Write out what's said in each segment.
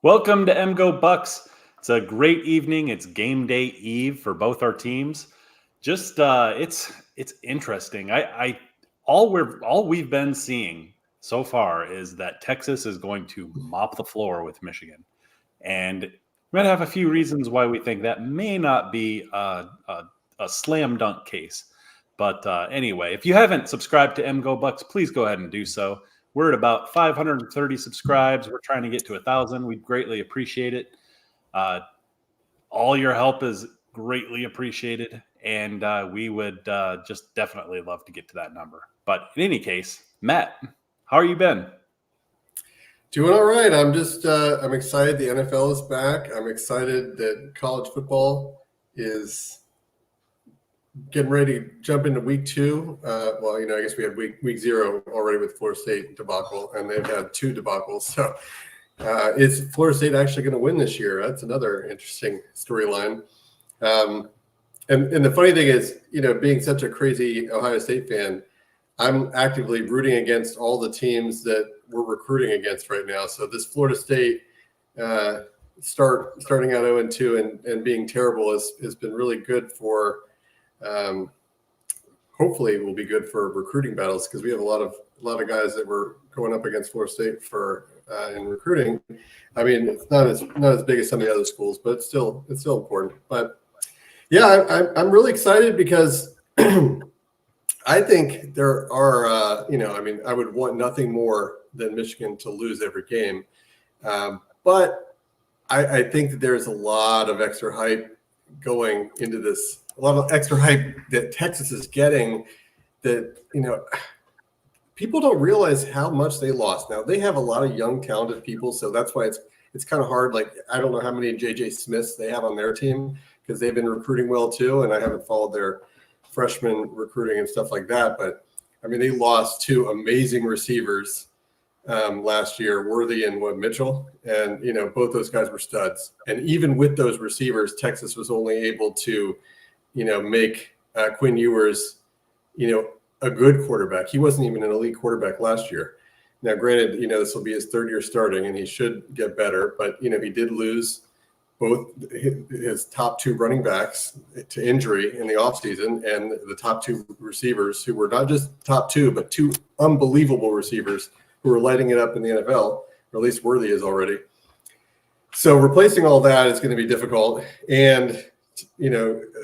Welcome to MGO Bucks. It's a great evening. It's game day eve for both our teams. Just it's interesting. I all we've been seeing so far is that Texas is going to mop the floor with Michigan, and we might have a few reasons why we think that may not be a slam dunk case. But anyway, if you haven't subscribed to MGO Bucks, please go ahead and do so. We're at about 530 subscribes. We're trying to get to 1,000. We'd greatly appreciate it. All your help is greatly appreciated, and we would just definitely love to get to that number. But in any case, Matt, how are you been? Doing all right. I'm excited the NFL is back. I'm excited that college football is getting ready to jump into week 2. I guess we had week 0 already with Florida State debacle, and they've had 2 debacles. So is Florida State actually going to win this year? That's another interesting storyline. And the funny thing is, being such a crazy Ohio State fan, I'm actively rooting against all the teams that we're recruiting against right now. So this Florida State starting out 0-2 and being terrible has been really good for. Hopefully it will be good for recruiting battles, because we have a lot of guys that were going up against Florida State for in recruiting. I mean, it's not as big as some of the other schools, but it's still important. But yeah, I'm really excited because I think there are I would want nothing more than Michigan to lose every game, but I think that there's a lot of extra hype going into this. A lot of extra hype that Texas is getting that, people don't realize how much they lost. Now, they have a lot of young, talented people, so that's why it's kind of hard. Like, I don't know how many J.J. Smiths they have on their team, because they've been recruiting well too, and I haven't followed their freshman recruiting and stuff like that. But, I mean, they lost 2 amazing receivers last year, Worthy and Mitchell, and, both those guys were studs. And even with those receivers, Texas was only able to make Quinn Ewers, a good quarterback. He wasn't even an elite quarterback last year. Now, granted, this will be his 3rd year starting, and he should get better. But, he did lose both his top 2 running backs to injury in the offseason, and the top 2 receivers, who were not just top 2, but 2 unbelievable receivers who were lighting it up in the NFL, or at least Worthy is already. So replacing all that is going to be difficult. And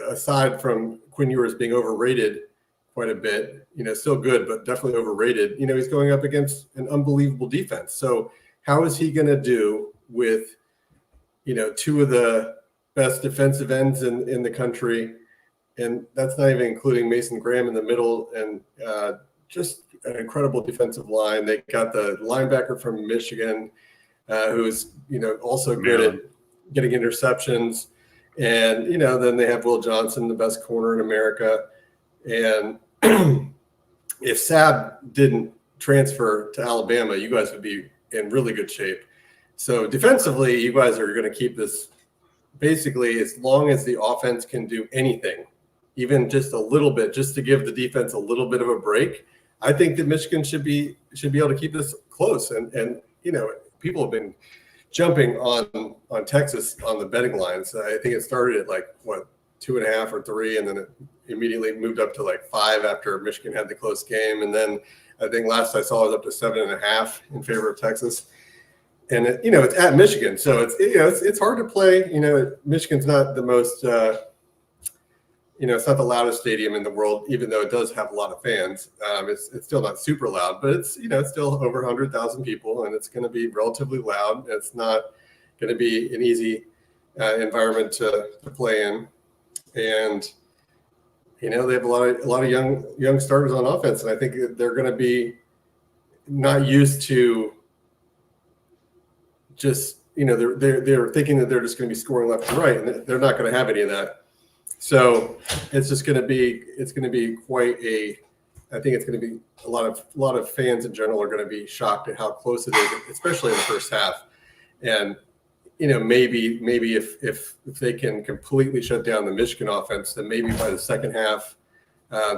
aside from Quinn Ewers being overrated quite a bit, still good, but definitely overrated, he's going up against an unbelievable defense. So how is he going to do with, 2 of the best defensive ends in the country? And that's not even including Mason Graham in the middle, and just an incredible defensive line. They got the linebacker from Michigan, who's, also good at getting interceptions. And, then they have Will Johnson, the best corner in America. And if Sabb didn't transfer to Alabama, you guys would be in really good shape. So defensively, you guys are going to keep this basically as long as the offense can do anything, even just a little bit, just to give the defense a little bit of a break. I think that Michigan should be able to keep this close. And people have been jumping on Texas on the betting lines. I think it started at 2.5 or 3, and then it immediately moved up to 5 after Michigan had the close game. And then I think last I saw it was up to 7.5 in favor of Texas. And it's at Michigan, so it's hard to play. Michigan's not the most it's not the loudest stadium in the world, even though it does have a lot of fans. It's still not super loud, but it's still over 100,000 people, and it's going to be relatively loud. It's not going to be an easy environment to play in, and they have a lot of young starters on offense, and I think they're going to be not used to just they're thinking that they're just going to be scoring left and right, and they're not going to have any of that. So it's just going to be quite I think it's going to be a lot of fans in general are going to be shocked at how close it is, especially in the first half. And maybe if they can completely shut down the Michigan offense, then maybe by the second half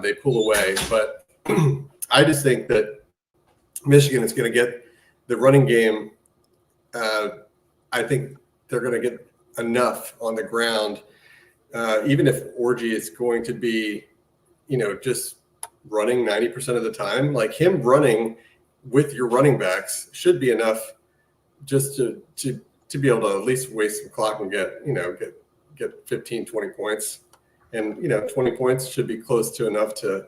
they pull away. But I just think that Michigan is going to get the running game I think they're going to get enough on the ground, even if Orgy is going to be, just running 90% of the time. Like him running with your running backs should be enough just to be able to at least waste some clock and get 15, 20 points. And 20 points should be close to enough to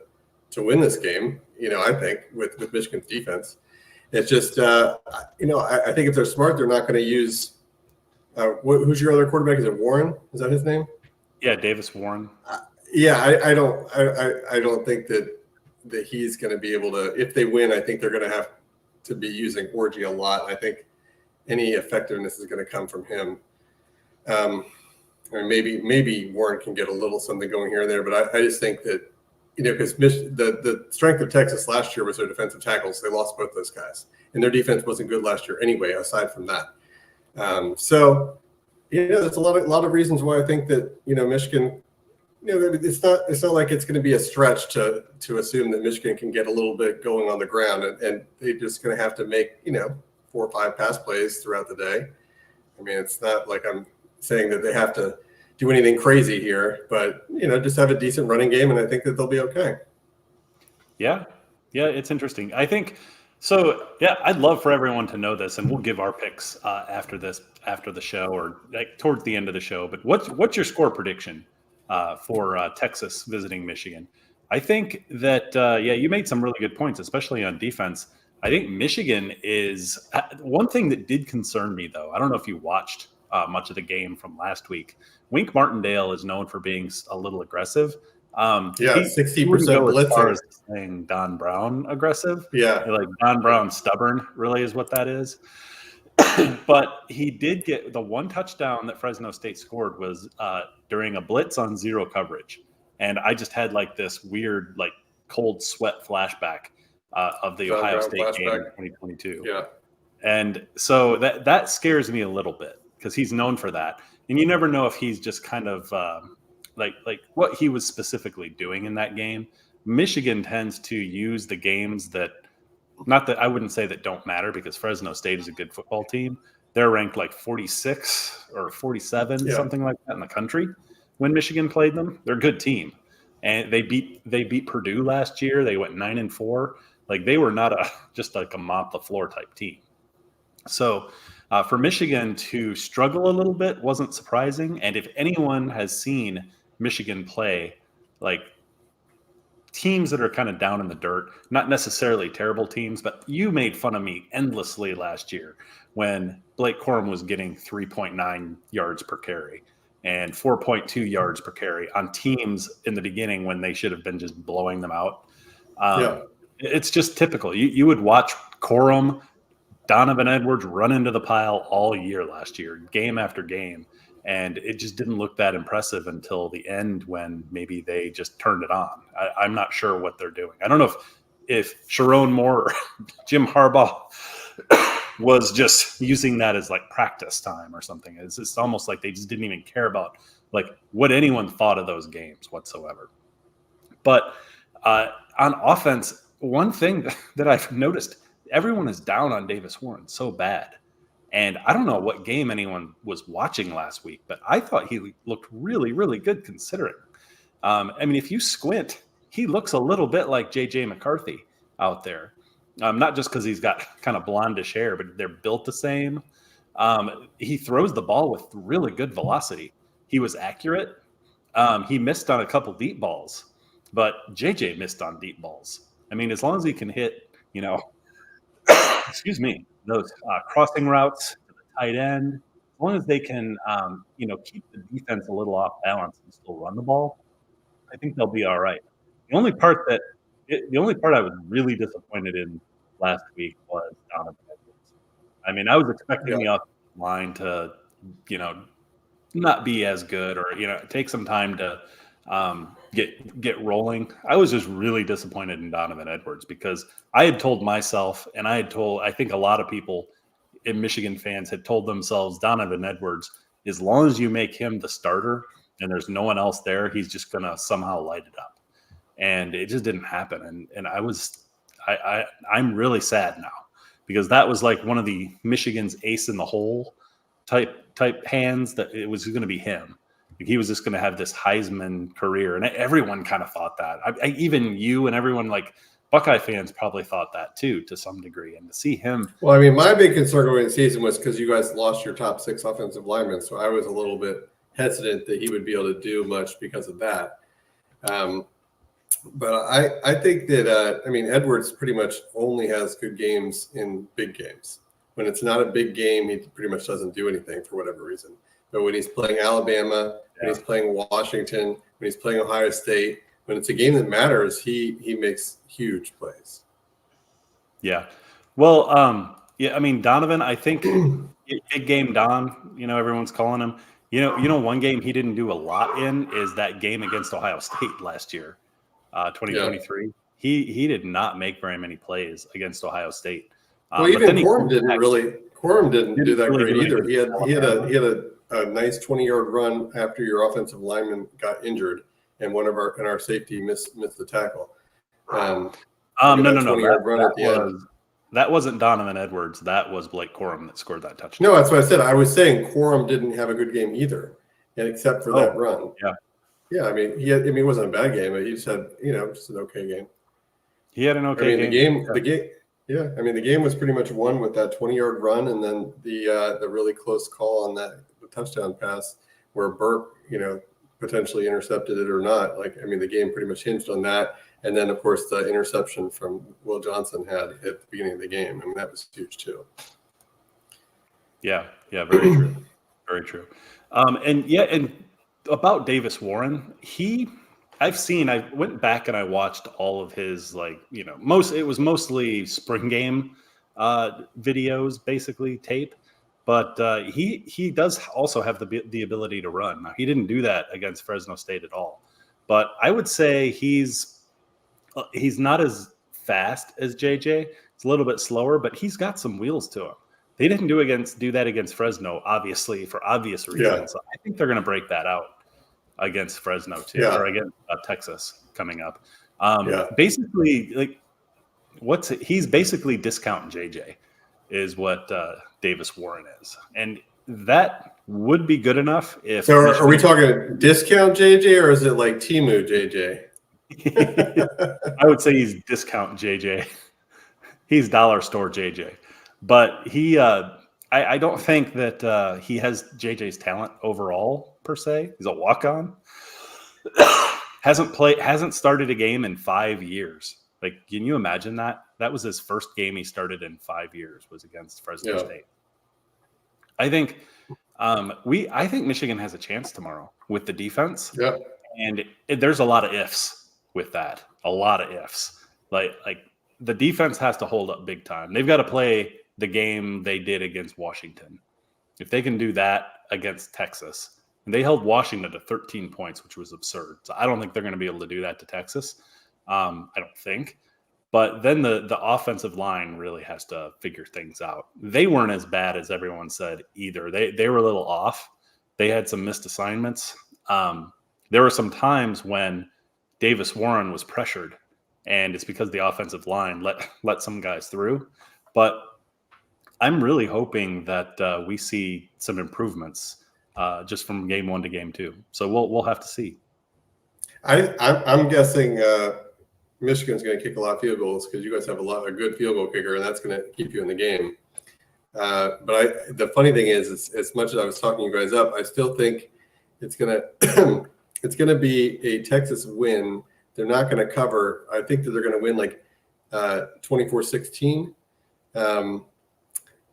win this game. I think with Michigan's defense. It's just, I think if they're smart, they're not going to use. Who's your other quarterback? Is it Warren? Is that his name? Yeah, Davis Warren. I don't think that he's going to be able to. If they win, I think they're going to have to be using Orgy a lot. I think any effectiveness is going to come from him. Maybe Warren can get a little something going here and there, but I just think that. Because the strength of Texas last year was their defensive tackles. They lost both those guys, and their defense wasn't good last year anyway. Aside from that, so there's a lot of reasons why I think that Michigan. It's not like it's going to be a stretch to assume that Michigan can get a little bit going on the ground, and they're just going to have to make 4 or 5 pass plays throughout the day. I mean, it's not like I'm saying that they have to do anything crazy here, but just have a decent running game, and I think that they'll be okay. Yeah, it's interesting. I think so. Yeah, I'd love for everyone to know this, and we'll give our picks after the show, or like towards the end of the show. But what's your score prediction for Texas visiting Michigan? I think that you made some really good points, especially on defense. I think Michigan is one thing that did concern me, though. I don't know if you watched much of the game from last week. Wink Martindale is known for being a little aggressive. 60% blitzing. As far as saying Don Brown aggressive. Yeah. Like Don Brown stubborn really is what that is. But he did get the one touchdown that Fresno State scored was during a blitz on zero coverage. And I just had like this weird, like cold sweat flashback of the Ohio State game in 2022. Yeah. And so that scares me a little bit because he's known for that. And you never know if he's just kind of like what he was specifically doing in that game. Michigan tends to use the games that, not that I wouldn't say that don't matter, because Fresno State is a good football team. They're ranked like 46 or 47, something like that in the country when Michigan played them. They're a good team. And they beat Purdue last year. They went 9-4. Like they were not just like a mop the floor type team. So for Michigan to struggle a little bit wasn't surprising. And if anyone has seen Michigan play, like teams that are kind of down in the dirt, not necessarily terrible teams, but you made fun of me endlessly last year when Blake Corum was getting 3.9 yards per carry and 4.2 yards per carry on teams in the beginning when they should have been just blowing them out. It's just typical. You would watch Corum, Donovan Edwards run into the pile all year last year, game after game. And it just didn't look that impressive until the end when maybe they just turned it on. I'm not sure what they're doing. I don't know if Sharon Moore or Jim Harbaugh was just using that as like practice time or something. It's almost like they just didn't even care about like what anyone thought of those games whatsoever. But on offense, one thing that I've noticed, everyone is down on Davis Warren so bad. And I don't know what game anyone was watching last week, but I thought he looked really, really good considering. I mean, if you squint, he looks a little bit like J.J. McCarthy out there. Not just because he's got kind of blondish hair, but they're built the same. He throws the ball with really good velocity. He was accurate. He missed on a couple deep balls, but J.J. missed on deep balls. I mean, as long as he can hit, excuse me, those crossing routes to the tight end, as long as they can, keep the defense a little off balance and still run the ball, I think they'll be all right. The only part I was really disappointed in last week was Donovan Edwards. I mean, I was expecting the offensive line to, not be as good or, take some time to get rolling. I was just really disappointed in Donovan Edwards because I had told myself, and I think a lot of people in Michigan fans had told themselves Donovan Edwards, as long as you make him the starter and there's no one else there, he's just going to somehow light it up. And it just didn't happen. And I'm really sad now because that was like one of the Michigan's ace in the hole type hands that it was going to be him. He was just going to have this Heisman career, and everyone kind of thought that. Even you and everyone, like Buckeye fans, probably thought that too to some degree. And to see him, well, I mean, my big concern going into the season was because you guys lost your top 6 offensive linemen, so I was a little bit hesitant that he would be able to do much because of that. But I think that I mean, Edwards pretty much only has good games in big games. When it's not a big game, he pretty much doesn't do anything for whatever reason. But when he's playing Alabama, when he's playing Washington, when he's playing Ohio State, when it's a game that matters, he makes huge plays. Yeah. Well, yeah, I mean, Donovan, I think big game Don, everyone's calling him. One game he didn't do a lot in is that game against Ohio State last year, 2023. Yeah. He did not make very many plays against Ohio State. Well, even Corum didn't do that great either. He had a nice 20-yard run after your offensive lineman got injured, and our safety missed the tackle. No. That wasn't Donovan Edwards. That was Blake Corum that scored that touchdown. No, that's what I said. I was saying Corum didn't have a good game either, and except for that run. Yeah. Yeah, I mean, it wasn't a bad game, but he just had, just an okay game. He had an okay game. The game was pretty much won with that 20-yard run, and then the really close call on the touchdown pass where Burke, potentially intercepted it or not. The game pretty much hinged on that. And then, of course, the interception from Will Johnson had at the beginning of the game. I mean, that was huge too. Yeah, very true. Very true. And about Davis Warren, I went back and I watched all of his, it was mostly spring game videos, basically tape. But he does also have the ability to run. Now, he didn't do that against Fresno State at all. But I would say he's not as fast as JJ. It's a little bit slower, but he's got some wheels to him. They didn't do that against Fresno, obviously, for obvious reasons. Yeah. So I think they're going to break that out against Fresno too, or against Texas coming up. Basically, he's basically discount JJ is what Davis Warren is, and that would be good enough if. So are we talking discount JJ or is it like Temu JJ? I would say he's discount JJ. He's dollar store JJ, but I don't think that he has JJ's talent overall per se. He's a walk-on. Hasn't started a game in 5 years. Can you imagine that? That was his first game he started in 5 years, was against Fresno State. I think Michigan has a chance tomorrow with the defense. Yeah. And there's a lot of ifs with that. A lot of ifs. Like the defense has to hold up big time. They've got to play the game they did against Washington. If they can do that against Texas, and they held Washington to 13 points, which was absurd. So I don't think they're going to be able to do that to Texas. I don't think. But then the offensive line really has to figure things out. They weren't as bad as everyone said either. They were a little off. They had some missed assignments. There were some times when Davis Warren was pressured, and it's because the offensive line let some guys through. But I'm really hoping that we see some improvements just from game 1 to game 2. So we'll have to see. I'm guessing Michigan's going to kick a lot of field goals because you guys have a good field goal kicker, and that's going to keep you in the game. But the funny thing is, as much as I was talking you guys up, I still think it's going to be a Texas win. They're not going to cover. I think that they're going to win 24-16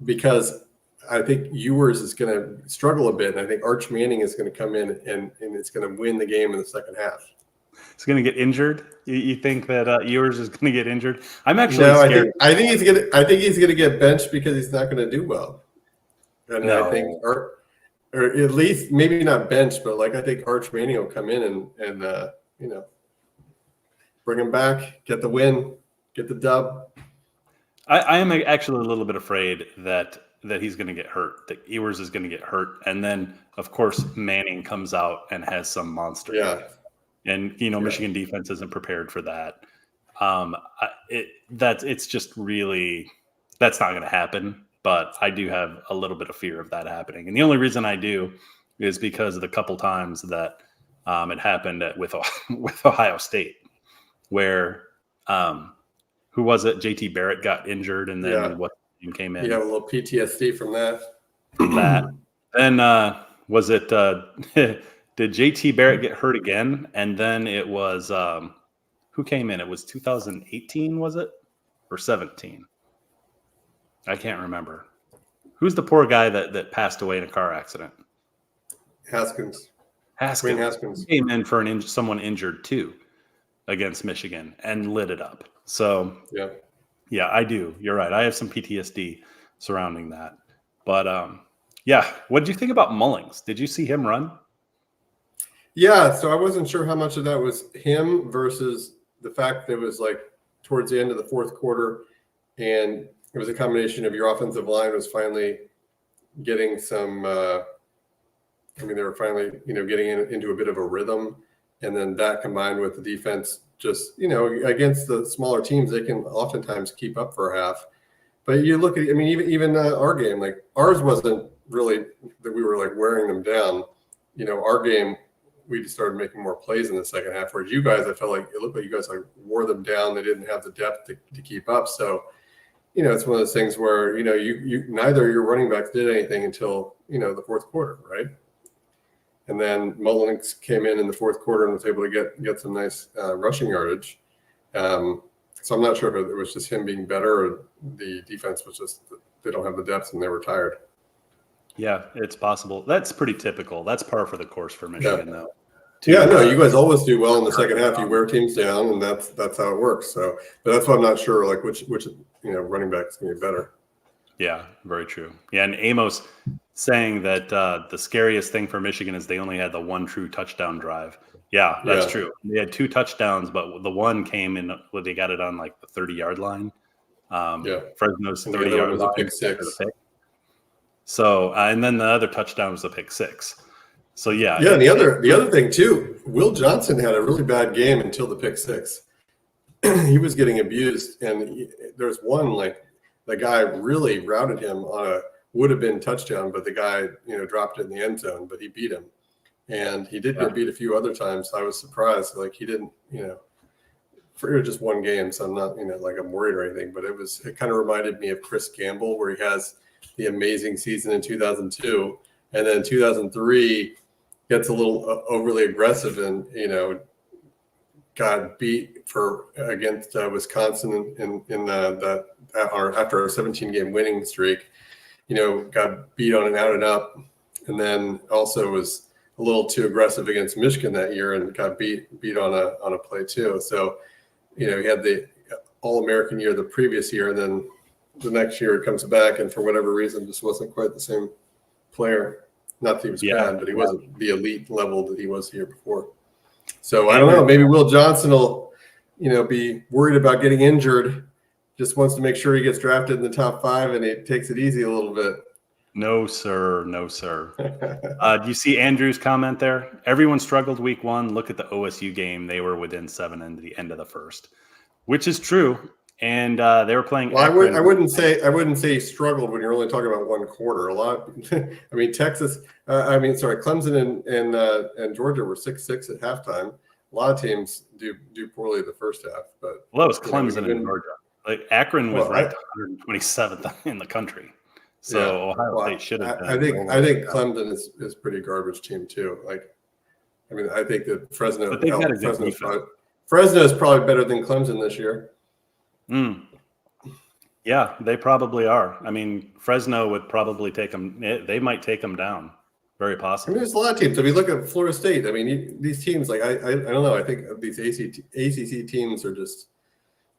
because I think Ewers is going to struggle a bit, and I think Arch Manning is going to come in and it's going to win the game in the second half. He's going to get injured. You think that Ewers is going to get injured? I'm actually scared. I think he's going to get benched because he's not going to do well. And no. I think, or at least maybe not benched, but I think Arch Manning will come in and bring him back, get the win, get the dub. I am actually a little bit afraid that he's going to get hurt, that Ewers is going to get hurt, and then of course Manning comes out and has some monster. Yeah. And Michigan defense isn't prepared for that. It's just really, that's not going to happen. but I do have a little bit of fear of that happening. And the only reason I do is because of the couple times that it happened with Ohio State, where who was it? JT Barrett got injured, and then what team came in? You have a little PTSD from that. Then was it? Did JT Barrett get hurt again? And then it was who came in? It was 2018, was it, or 17? I can't remember. Who's the poor guy that passed away in a car accident? Haskins. Haskins. Wayne Haskins came in for someone injured too against Michigan and lit it up. So yeah, I do. You're right. I have some PTSD surrounding that. But yeah, what did you think about Mullings? Did you see him run? Yeah, so I wasn't sure how much of that was him versus the fact that it was like towards the end of the fourth quarter, and it was a combination of your offensive line was finally getting some. They were finally, getting into a bit of a rhythm, and then that combined with the defense, just against the smaller teams, they can oftentimes keep up for a half. But you look at, even our game, like ours wasn't really that we were like wearing them down. Our game, we just started making more plays in the second half. Whereas you guys, I felt like it looked like you guys like wore them down. They didn't have the depth to keep up. So, it's one of those things where you neither your running backs did anything until the fourth quarter, right? And then Mullings came in the fourth quarter and was able to get some nice rushing yardage. So I'm not sure if it was just him being better or the defense was just they don't have the depth and they were tired. Yeah, it's possible. That's pretty typical. That's par for the course for Michigan, though. No, you guys always do well in the second half. You wear teams down, and that's how it works. So, but that's why I'm not sure like which running back is going to be better. Yeah, very true. Yeah, and Amos saying that the scariest thing for Michigan is they only had the one true touchdown drive. Yeah, that's true. They had 2 touchdowns, but the one came in when they got it on like the 30-yard line. Fresno's 30-yard was line. a pick six. So, and then the other touchdown was a pick six. So yeah. And the other thing too, Will Johnson had a really bad game until the pick six. He was getting abused, and there's one like the guy really routed him on a would have been touchdown, but the guy dropped it in the end zone, but he beat him, and he did get beat a few other times. I was surprised, like he didn't for just one game, so I'm not like I'm worried or anything, but it kind of reminded me of Chris Gamble, where he has the amazing season in 2002, and then 2003 gets a little overly aggressive and got beat against Wisconsin after a 17-game winning streak. Got beat on an out and up, and then also was a little too aggressive against Michigan that year and got beat on a play too. So he had the All-American year the previous year, and then the next year it comes back, and for whatever reason just wasn't quite the same player. Not that he was bad, but he wasn't the elite level that he was the year before. So I don't know. Maybe Will Johnson will, be worried about getting injured. Just wants to make sure he gets drafted in the top 5, and he takes it easy a little bit. No, sir. No, sir. Do you see Andrew's comment there? Everyone struggled week 1. Look at the OSU game. They were within 7 at the end of the first, which is true. And they were playing. Well, I wouldn't say he struggled when you're only talking about one quarter. A lot. Texas. Clemson and Georgia were 6-6 at halftime. A lot of teams do poorly the first half, but it was Clemson and Georgia. Like Akron was ranked 127th in the country. So Ohio State should have. I think Clemson is pretty garbage team too. I think that Fresno. But they've got a good defense. Fresno is probably better than Clemson this year. Yeah, they probably are. Fresno would probably take them. They might take them down. Very possible. There's a lot of teams. If you look at Florida State, these teams, like I don't know. I think these ACC teams are just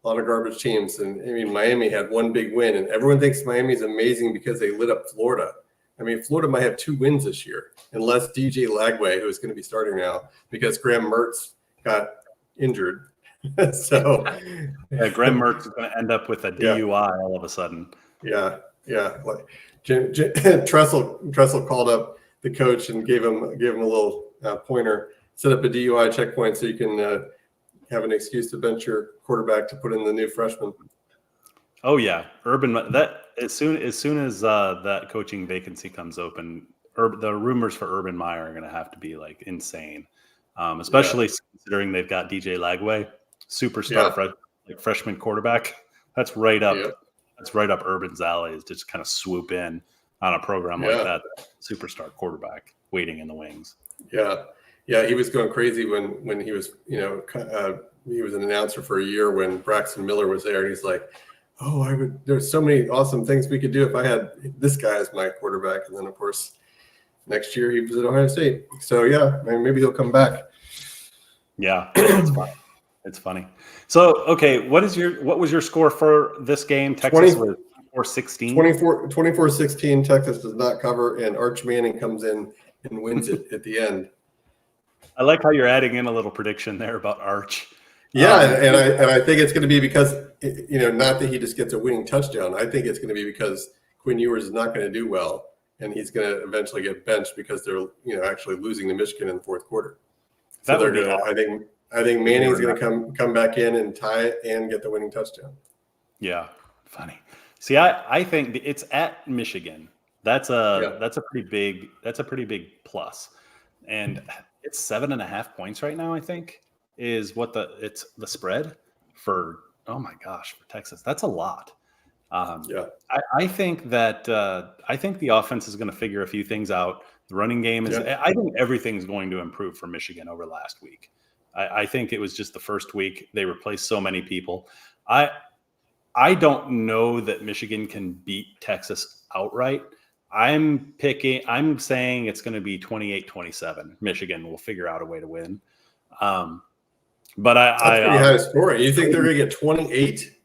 a lot of garbage teams. And Miami had one big win, and everyone thinks Miami's amazing because they lit up Florida. Florida might have 2 wins this year, unless DJ Lagway, who is going to be starting now, because Graham Mertz got injured. So Graham Mertz is going to end up with a DUI all of a sudden. Yeah. Like Jim Tressel called up the coach and gave him a little pointer, set up a DUI checkpoint so you can have an excuse to bench your quarterback to put in the new freshman. Oh yeah, Urban. That as soon as that coaching vacancy comes open, the rumors for Urban Meyer are going to have to be like insane, Yeah, especially considering they've got DJ Lagway, superstar yeah, freshman quarterback. That's right yeah, up. That's right up Urban's alley. Is just kind of swoop in on a program like yeah, that. Superstar quarterback waiting in the wings. yeah, yeah. He was going crazy when he was, he was an announcer for a year when Braxton Miller was there, and he's like, "Oh, I would. There's so many awesome things we could do if I had this guy as my quarterback." And then, of course, next year he was at Ohio State. So yeah, maybe he'll come back. Yeah, it's fun. It's funny. So, okay, what was your score for this game? Texas 20, was 4-16. 24-16, Texas does not cover, and Arch Manning comes in and wins it at the end. I like how you're adding in a little prediction there about Arch. Yeah, and I think it's going to be because not that he just gets a winning touchdown. I think it's going to be because Quinn Ewers is not going to do well, and he's going to eventually get benched because they're actually losing to Michigan in the fourth quarter. So That they're would be going to. awesome. I think Manning's going to come back in and tie it and get the winning touchdown. Yeah, funny. See, I think it's at Michigan. That's Yeah, a pretty big plus, and it's 7.5 points right now. I think is what it's the spread for. Oh my gosh, for Texas, that's a lot. Um, yeah, I think that I think the offense is going to figure a few things out. The running game is. yeah, I think everything's going to improve for Michigan over last week. I think it was just the first week they replaced so many people. I I don't know that Michigan can beat Texas outright. I'm saying it's going to be 28-27. Michigan will figure out a way to win. Um, but that's pretty high scoring. You think they're going to get 28?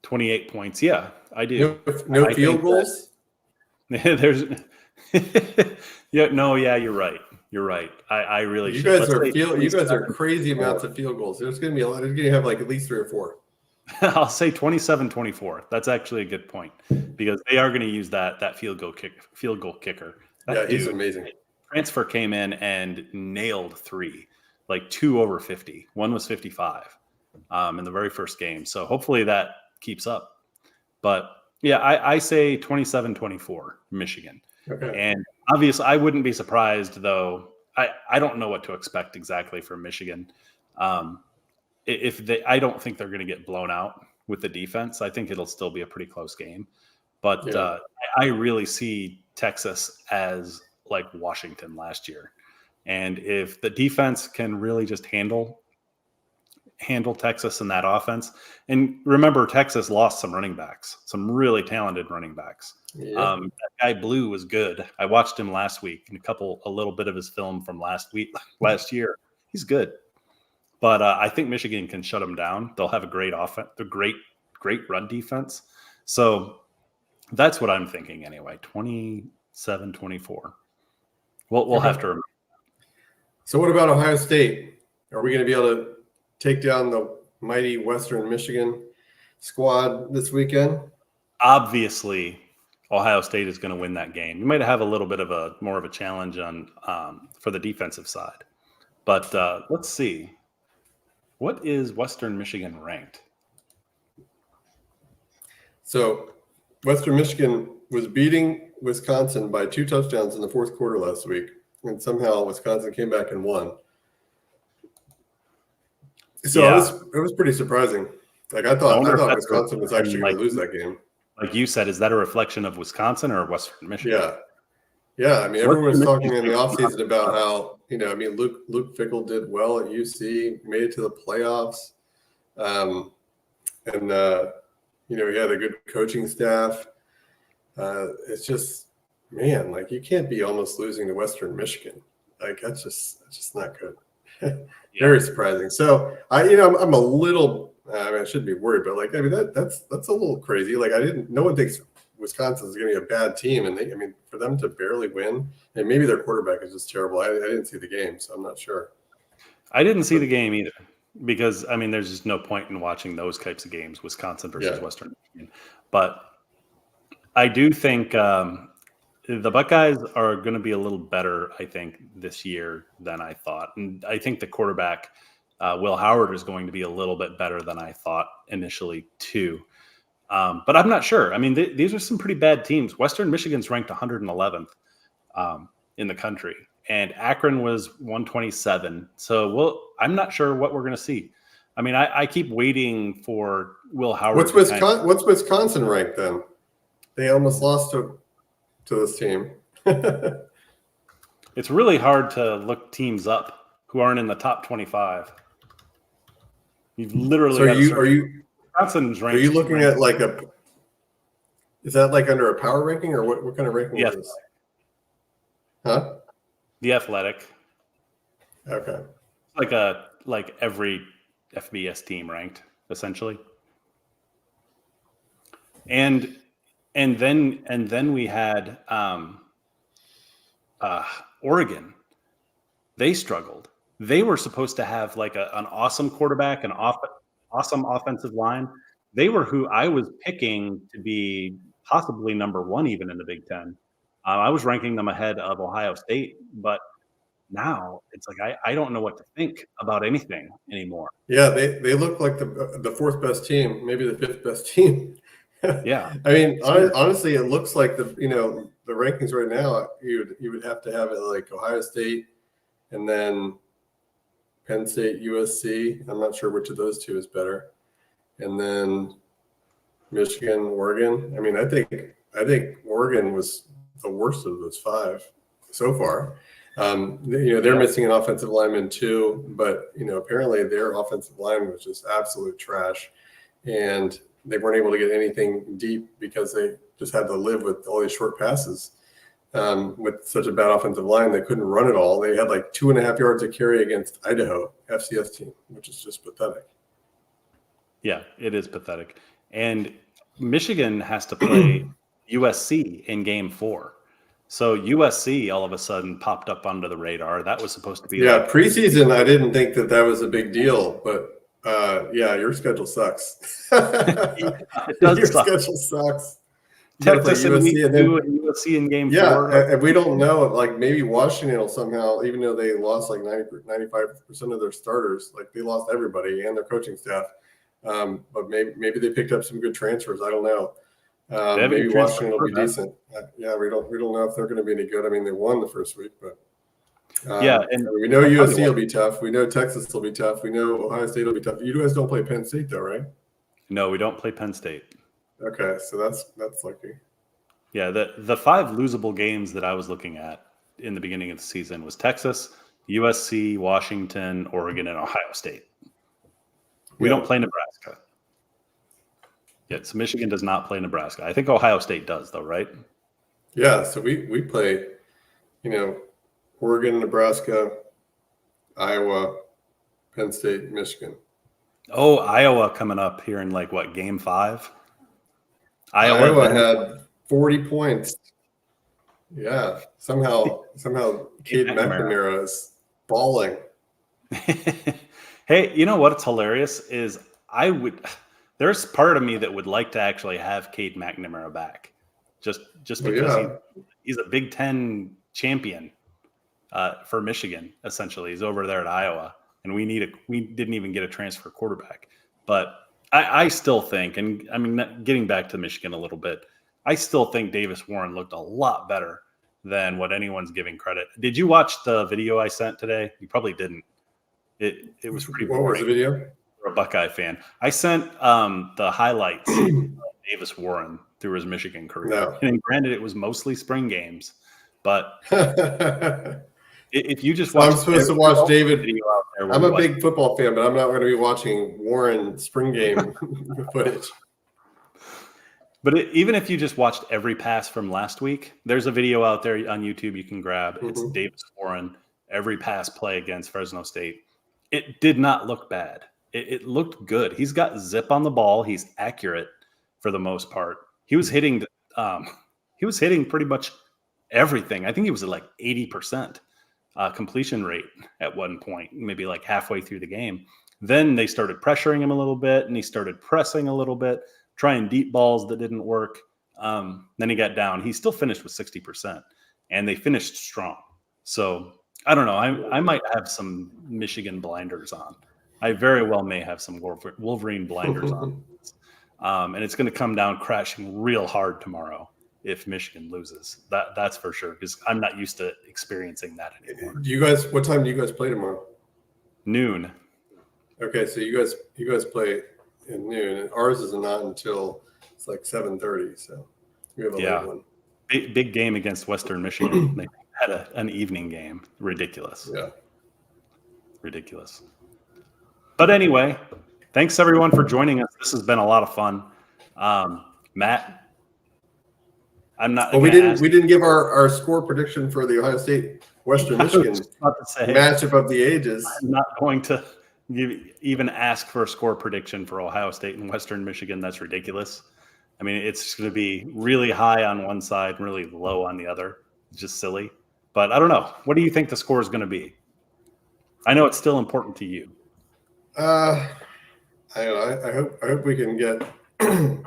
28 points. Yeah, I do. No I field think goals? that there's, yeah, you're right. You're right. I really You should. guys Let's are say you guys are 27. crazy amounts of field goals. There's going to be a lot. There's going to have like at least 3 or 4. I'll say 27-24. That's actually a good point because they are going to use that field goal kicker. Yeah, That he's dude amazing. transfer came in and nailed 3, like 2 over 50. One was 55 in the very first game. So hopefully that keeps up. But yeah, I say 27-24 Michigan. Okay. And obviously I wouldn't be surprised though. I don't know what to expect exactly from Michigan. Um, I don't think they're going to get blown out with the defense. I think it'll still be a pretty close game. But Yeah. I really see Texas as like Washington last year. And if the defense can really just handle Texas in that offense, and remember, Texas lost some running backs, some really talented running backs. Yeah. That guy Blue was good. I watched him last week and a little bit of his film from last year. He's good. But I think Michigan can shut them down. They'll have a great offense, a great run defense. So that's what I'm thinking anyway. 27-24. We'll have Okay. to remember. So what about Ohio State? Are we going to be able to take down the mighty Western Michigan squad this weekend? Obviously, Ohio State is going to win that game. You might have a little bit of more of a challenge on for the defensive side. But let's see. What is Western Michigan ranked? So Western Michigan was beating Wisconsin by 2 touchdowns in the fourth quarter last week, and somehow Wisconsin came back and won. So Yeah. it was pretty surprising. Like I I thought wonder if that's a Wisconsin was actually going to lose that game. like you said, is that a reflection of Wisconsin or Western Michigan? Yeah. Yeah, I mean, What's everyone was the talking in the Michigan offseason about how, I mean, Luke Fickell did well at UC, made it to the playoffs. And he had a good coaching staff. It's just, man, like you can't be almost losing to Western Michigan. Like that's just not good. Very surprising. So I'm a little, I mean, I shouldn't be worried, but like, I mean, that's a little crazy. Like no one thinks Wisconsin is going to be a bad team. And for them to barely win, and maybe their quarterback is just terrible. I didn't see the game, so I'm not sure. I didn't see the game either because, I mean, there's just no point in watching those types of games, Wisconsin versus Western Michigan. But I do think the Buckeyes are going to be a little better, I think, this year than I thought. And I think the quarterback, Will Howard, is going to be a little bit better than I thought initially, too. But I'm not sure. I mean, these are some pretty bad teams. Western Michigan's ranked 111th in the country, and Akron was 127. So I'm not sure what we're going to see. I mean, I keep waiting for Will Howard. What's Wisconsin ranked then? They almost lost to this team. It's really hard to look teams up who aren't in the top 25. You've literally. So Wisconsin's ranked. Are you looking at like is that like under a power ranking or what kind of ranking is this? Huh? The Athletic. Okay. Like every FBS team ranked, essentially. And then we had Oregon. They struggled. They were supposed to have like an awesome quarterback, awesome offensive line. They were who I was picking to be possibly number one even in the Big Ten. I was ranking them ahead of Ohio State, but now it's like I don't know what to think about anything anymore. Yeah, they look like the fourth best team, maybe the fifth best team. Yeah, I mean, honestly, it looks like the rankings right now. You would have to have it like Ohio State, and then Penn State, USC. I'm not sure which of those two is better, and then Michigan, Oregon. I mean, I think Oregon was the worst of those five so far. They're missing an offensive lineman too, but apparently their offensive line was just absolute trash, and they weren't able to get anything deep because they just had to live with all these short passes. With such a bad offensive line, they couldn't run it all. They had like 2.5 yards to carry against Idaho FCS team, which is just pathetic. Yeah, it is pathetic. And Michigan has to play USC in game 4. So USC all of a sudden popped up under the radar. That was supposed to be preseason. I didn't think that was a big deal, but your schedule sucks. It does. Your schedule sucks. Texas and USC in game 4. Yeah, and we don't know. Like maybe Washington will somehow, even though they lost like 95% of their starters, like they lost everybody and their coaching staff. But maybe they picked up some good transfers. I don't know. Maybe Washington will be decent. We don't know if they're going to be any good. I mean, they won the first week, but and we know USC will be tough. We know Texas will be tough. We know Ohio State will be tough. You guys don't play Penn State though, right? No, we don't play Penn State. Okay, so that's lucky. Yeah, the 5 losable games that I was looking at in the beginning of the season was Texas, USC, Washington, Oregon, and Ohio State. We don't play Nebraska. Yeah, so Michigan does not play Nebraska. I think Ohio State does, though, right? Yeah, so we play, Oregon, Nebraska, Iowa, Penn State, Michigan. Oh, Iowa coming up here in game 5? Iowa had 40 points. Yeah, somehow Cade McNamara is balling. Hey, you know what's hilarious is there's part of me that would like to actually have Cade McNamara back, just because he's a Big Ten champion for Michigan. Essentially, he's over there at Iowa, and we didn't even get a transfer quarterback. But I still think, and I mean, getting back to Michigan a little bit, I still think Davis Warren looked a lot better than what anyone's giving credit. Did you watch the video I sent today? You probably didn't. It was pretty boring. What was the video? For a Buckeye fan. I sent the highlights of Davis Warren through his Michigan career. No. And granted, it was mostly spring games, but if you just watch, I'm supposed to watch David. I'm a big football fan, but I'm not going to be watching Warren spring game footage. But even if you just watched every pass from last week, there's a video out there on YouTube you can grab. Mm-hmm. It's Davis Warren, every pass play against Fresno State. It did not look bad. It looked good. He's got zip on the ball. He's accurate for the most part. He was hitting pretty much everything. I think he was at like 80% completion rate at one point, maybe like halfway through the game. Then they started pressuring him a little bit, and he started pressing a little bit, trying deep balls that didn't work. Then he got down. He still finished with 60%, and they finished strong. So I don't know. I might have some Michigan blinders on. I very well may have some Wolverine blinders on. And it's going to come down crashing real hard tomorrow if Michigan loses. That's for sure, because I'm not used to experiencing that anymore. What time do you guys play tomorrow? Noon. Okay, so you guys play at noon, and ours is not until it's like 7:30. So we have a late one. Big game against Western Michigan. They had an evening game. Ridiculous. Yeah. Ridiculous. But anyway, thanks everyone for joining us. This has been a lot of fun. Matt, I'm not. Well, we didn't give our score prediction for the Ohio State Western Michigan matchup of the ages. I'm not going to even ask for a score prediction for Ohio State and Western Michigan. That's ridiculous. I mean, it's going to be really high on one side, and really low on the other. It's just silly. But I don't know. What do you think the score is going to be? I know it's still important to you. I hope we can get. I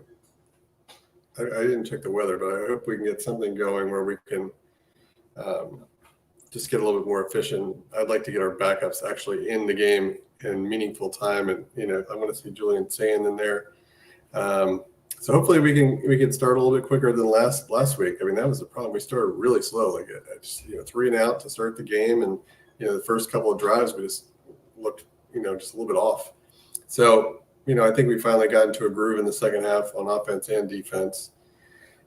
didn't check the weather, but I hope we can get something going where we can just get a little bit more efficient. I'd like to get our backups actually in the game in meaningful time, and I want to see Julian Sand in there. So hopefully we can start a little bit quicker than last week. I mean, that was the problem. We started really slow, like just 3 and out to start the game, and the first couple of drives we just looked just a little bit off. So I think we finally got into a groove in the second half on offense and defense.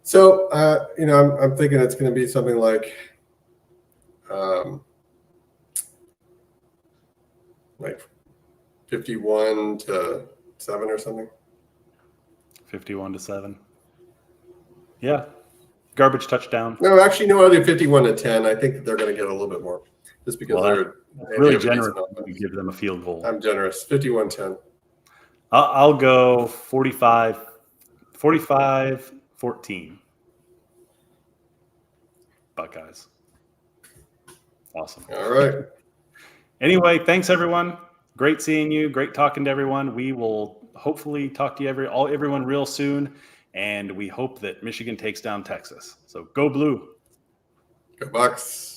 So I'm thinking it's going to be something like 51-7 or something. 51-7. Yeah. Garbage touchdown. No, actually, no, I'll do 51-10. I think that they're going to get a little bit more just because they're really generous. We give them a field goal. I'm generous. 51-10. I'll go 45-14. Buckeyes. Awesome. All right. Anyway, thanks everyone. Great seeing you. Great talking to everyone. We will hopefully talk to everyone real soon, and we hope that Michigan takes down Texas. So go Blue. Go Bucks.